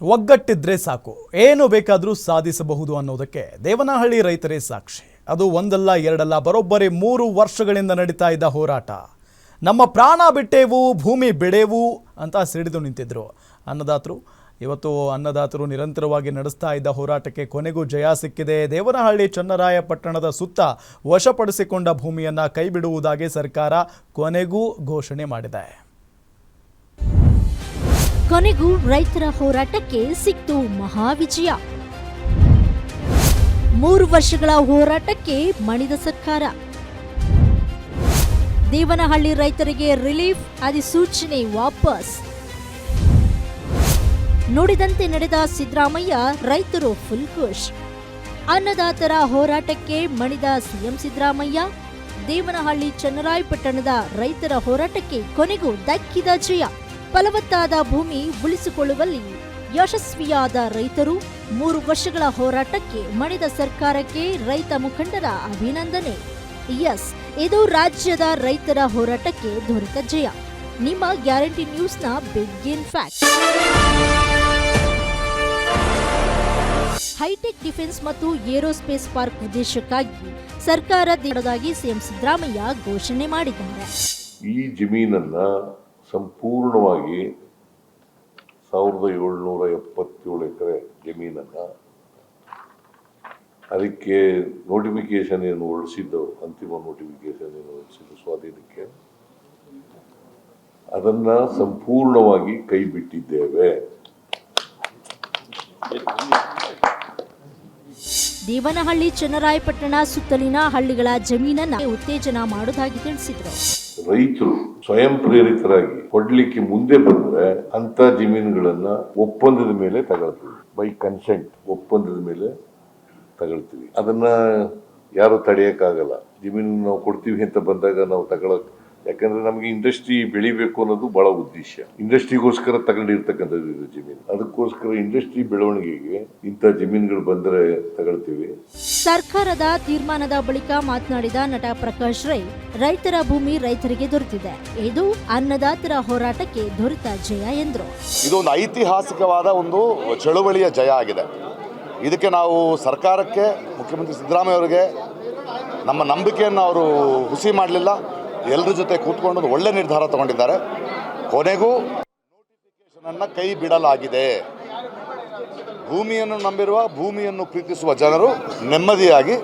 ಒಗ್ಗಟ್ಟಿದ್ರೆ ಸಾಕು, ಏನು ಬೇಕಾದರೂ ಸಾಧಿಸಬಹುದು ಅನ್ನೋದಕ್ಕೆ ದೇವನಹಳ್ಳಿ ರೈತರೇ ಸಾಕ್ಷಿ. ಅದು ಒಂದಲ್ಲ ಎರಡಲ್ಲ, ಬರೋಬ್ಬರಿ 3 ವರ್ಷಗಳಿಂದ ನಡೀತಾ ಇದ್ದ ಹೋರಾಟ. ನಮ್ಮ ಪ್ರಾಣ ಬಿಟ್ಟೇವು, ಭೂಮಿ ಬಿಡೇವು ಅಂತ ಸಿಡಿದು ನಿಂತಿದ್ರು ಅನ್ನದಾತರು. ಇವತ್ತು ಅನ್ನದಾತರು ನಿರಂತರವಾಗಿ ನಡೆಸ್ತಾ ಇದ್ದ ಹೋರಾಟಕ್ಕೆ ಕೊನೆಗೂ ಜಯ ಸಿಕ್ಕಿದೆ. ದೇವನಹಳ್ಳಿ ಚನ್ನರಾಯಪಟ್ಟಣದ ಸುತ್ತ ವಶಪಡಿಸಿಕೊಂಡ ಭೂಮಿಯನ್ನು ಕೈಬಿಡುವುದಾಗಿ ಸರ್ಕಾರ ಕೊನೆಗೂ ಘೋಷಣೆ ಮಾಡಿದೆ. ಕೊನೆಗೂ ರೈತರ ಹೋರಾಟಕ್ಕೆ ಸಿಕ್ತು ಮಹಾವಿಜಯ. 3 ವರ್ಷಗಳ ಹೋರಾಟಕ್ಕೆ ಮಣಿದ ಸರ್ಕಾರ. ದೇವನಹಳ್ಳಿ ರೈತರಿಗೆ ರಿಲೀಫ್, ಅಧಿಸೂಚನೆ ವಾಪಸ್. ನುಡಿದಂತೆ ನಡೆದ ಸಿದ್ದರಾಮಯ್ಯ, ರೈತರು ಫುಲ್ ಖುಷ್. ಅನ್ನದಾತರ ಹೋರಾಟಕ್ಕೆ ಮಣಿದ ಸಿಎಂ ಸಿದ್ದರಾಮಯ್ಯ. ದೇವನಹಳ್ಳಿ ಚನ್ನರಾಯಪಟ್ಟಣದ ರೈತರ ಹೋರಾಟಕ್ಕೆ ಕೊನೆಗೂ ದಕ್ಕಿದ ಜಯ. ಫಲವತ್ತಾದ ಭೂಮಿ ಉಳಿಸಿಕೊಳ್ಳುವಲ್ಲಿ ಯಶಸ್ವಿಯಾದ ರೈತರು. 3 ವರ್ಷಗಳ ಹೋರಾಟಕ್ಕೆ ಮಣಿದ ಸರ್ಕಾರಕ್ಕೆ ರೈತ ಮುಖಂಡರ ಅಭಿನಂದನೆ. ಎಸ್, ಇದು ರಾಜ್ಯದ ರೈತರ ಹೋರಾಟಕ್ಕೆ ದೊರೆತ ಜಯ. ನಿಮ್ಮ ಗ್ಯಾರಂಟಿ ನ್ಯೂಸ್ನ big impact. Hi tech defence ಮತ್ತು ಏರೋಸ್ಪೇಸ್ ಪಾರ್ಕ್ ಉದ್ದೇಶಕ್ಕಾಗಿ ಸರ್ಕಾರ ದೇಡದಾಗಿ ಸಿಎಂ ಸಿದ್ದರಾಮಯ್ಯ ಘೋಷಣೆ ಮಾಡಿದ್ದಾರೆ. ಈ ಜಮೀನನ್ನ ಸಂಪೂರ್ಣವಾಗಿ 1777 ಎಕರೆ ಜಮೀನನ್ನು ಅದಕ್ಕೆ ನೋಟಿಫಿಕೇಶನ್ ಏನು ಹೊರಡಿಸಿದ್ದು, ಅಂತಿಮ ನೋಟಿಫಿಕೇಶನ್ ಏನು ಹೊರಡಿಸಿದ್ದು ಸ್ವಾಧೀನಕ್ಕೆ, ಅದನ್ನ ಸಂಪೂರ್ಣವಾಗಿ ಕೈ ಬಿಟ್ಟಿದ್ದೇವೆ. ದೇವನಹಳ್ಳಿ ಚನ್ನರಾಯಪಟ್ಟಣ ಸುತ್ತಲಿನ ಹಳ್ಳಿಗಳ ಜಮೀನನ್ನ ಉತ್ತೇಜನ ಮಾಡುವುದಾಗಿ ತಿಳಿಸಿದರು. ರೈತರು ಸ್ವಯಂ ಪ್ರೇರಿತರಾಗಿ ಕೊಡ್ಲಿಕ್ಕೆ ಮುಂದೆ ಬಂದ್ರೆ ಅಂತ ಜಮೀನುಗಳನ್ನ ಒಪ್ಪಂದದ ಮೇಲೆ ತಗೊಳ್ತೀವಿ. ಬೈ ಕನ್ಸೆಂಟ್ ಒಪ್ಪಂದದ ಮೇಲೆ ತಗೊಳ್ತೀವಿ. ಅದನ್ನ ಯಾರು ತಡೆಯಕ್ಕಾಗಲ್ಲ. ಜಮೀನು ನಾವು ಕೊಡ್ತೀವಿ ಅಂತ ಬಂದಾಗ ನಾವು ತಗೊಳಕ್, ಯಾಕಂದ್ರೆ ನಮ್ಗೆ ಇಂಡಸ್ಟ್ರಿ ಬೆಳಿಬೇಕು ಅನ್ನೋದು ಬಹಳ ಉದ್ದೇಶ. ಇಂಡಸ್ಟ್ರಿಗೋಸ್ಕರ ತಗೊಂಡಿರ್ತಕ್ಕಂಥದ್ದು ಇದು ಜಮೀನು. ಅದಕ್ಕೋಸ್ಕರ ಇಂಡಸ್ಟ್ರಿ ಬೆಳವಣಿಗೆಗೆ ಇಂಥ ಜಮೀನುಗಳು ಬಂದರೆ ತಗೊಳ್ತೀವಿ. ಸರ್ಕಾರದ ತೀರ್ಮಾನದ ಬಳಿಕ ಮಾತನಾಡಿದ ನಟ ಪ್ರಕಾಶ್ ರೈ, ರೈತರ ಭೂಮಿ ರೈತರಿಗೆ ದೊರೆತಿದೆ. ಇದು ಅನ್ನದಾತರ ಹೋರಾಟಕ್ಕೆ ದೊರೆತ ಜಯ ಎಂದರು. ಇದು ಒಂದು ಐತಿಹಾಸಿಕವಾದ ಒಂದು ಚಳುವಳಿಯ ಜಯ ಆಗಿದೆ. ಇದಕ್ಕೆ ನಾವು ಸರ್ಕಾರಕ್ಕೆ, ಮುಖ್ಯಮಂತ್ರಿ ಸಿದ್ದರಾಮಯ್ಯ ಅವರಿಗೆ ನಮ್ಮ ನಂಬಿಕೆಯನ್ನು ಅವರು ಹುಸಿ ಮಾಡಲಿಲ್ಲ. ಎಲ್ಲರ ಜೊತೆ ಕೂತ್ಕೊಂಡು ಒಂದು ಒಳ್ಳೆ ನಿರ್ಧಾರ ತಗೊಂಡಿದ್ದಾರೆ. ಕೊನೆಗೂ ನೋಟಿಫಿಕೇಶನ್ ಅನ್ನು ಕೈ ಬಿಡಲಾಗಿದೆ. ಭೂಮಿಯನ್ನು ನಂಬಿರುವ, ಭೂಮಿಯನ್ನು ಪ್ರೀತಿಸುವ ಜನರು ನೆಮ್ಮದಿಯಾಗಿ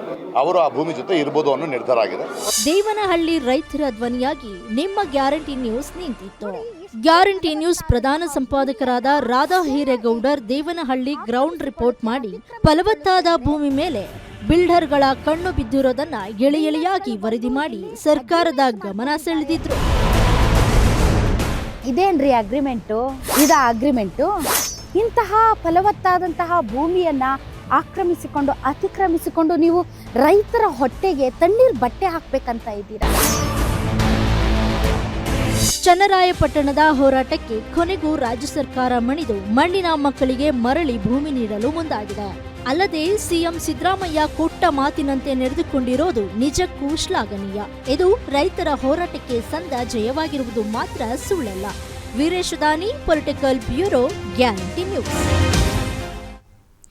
ಅವರು ಆ ಭೂಮಿ ಜೊತೆ ಇರಬಹುದು ಅನ್ನೋ ನಿರ್ಧಾರ ಆಗಿದೆ. ದೇವನಹಳ್ಳಿ ರೈತರ ಧ್ವನಿಯಾಗಿ ನಿಮ್ಮ ಗ್ಯಾರಂಟಿ ನ್ಯೂಸ್ ನಿಂತಿತ್ತು. ಗ್ಯಾರಂಟಿ ನ್ಯೂಸ್ ಪ್ರಧಾನ ಸಂಪಾದಕರಾದ ರಾಧಾ ಹಿರೇಗೌಡರ್ ದೇವನಹಳ್ಳಿ ಗ್ರೌಂಡ್ ರಿಪೋರ್ಟ್ ಮಾಡಿ ಫಲವತ್ತಾದ ಭೂಮಿ ಮೇಲೆ ಬಿಲ್ಡರ್ಗಳ ಕಣ್ಣು ಬಿದ್ದಿರೋದನ್ನ ಎಳೆಯಾಗಿ ವರದಿ ಮಾಡಿ ಸರ್ಕಾರದ ಗಮನ ಸೆಳೆದಿದ್ರು. ಇದೇನ್ರಿ ಅಗ್ರಿಮೆಂಟು? ಅಗ್ರಿಮೆಂಟು ಇಂತಹ ಫಲವತ್ತಾದಂತಹ ಭೂಮಿಯನ್ನ ಆಕ್ರಮಿಸಿಕೊಂಡು, ಅತಿಕ್ರಮಿಸಿಕೊಂಡು ನೀವು ರೈತರ ಹೊಟ್ಟೆಗೆ ತಣ್ಣೀರ್ ಬಟ್ಟೆ ಹಾಕ್ಬೇಕಂತ ಇದ್ದೀರಾ? ಚನ್ನರಾಯಪಟ್ಟಣದ ಹೋರಾಟಕ್ಕೆ ಕೊನೆಗೂ ರಾಜ್ಯ ಸರ್ಕಾರ ಮಣಿದು ಮಣ್ಣಿನ ಮಕ್ಕಳಿಗೆ ಮರಳಿ ಭೂಮಿ ನೀಡಲು ಮುಂದಾಗಿದೆ. ಅಲ್ಲದೆ ಸಿಎಂ ಸಿದ್ದರಾಮಯ್ಯ ಕೊಟ್ಟ ಮಾತಿನಂತೆ ನಡೆದುಕೊಂಡಿರೋದು ನಿಜಕ್ಕೂ ಶ್ಲಾಘನೀಯ. ಇದು ರೈತರ ಹೋರಾಟಕ್ಕೆ ಸಂದ ಜಯವಾಗಿರುವುದು ಮಾತ್ರ ಸುಳ್ಳಲ್ಲ. ವೀರೇಶ್ ದಾನಿ, ಪೊಲಿಟಿಕಲ್ ಬ್ಯೂರೋ, ಗ್ಯಾರಂಟಿ ನ್ಯೂಸ್.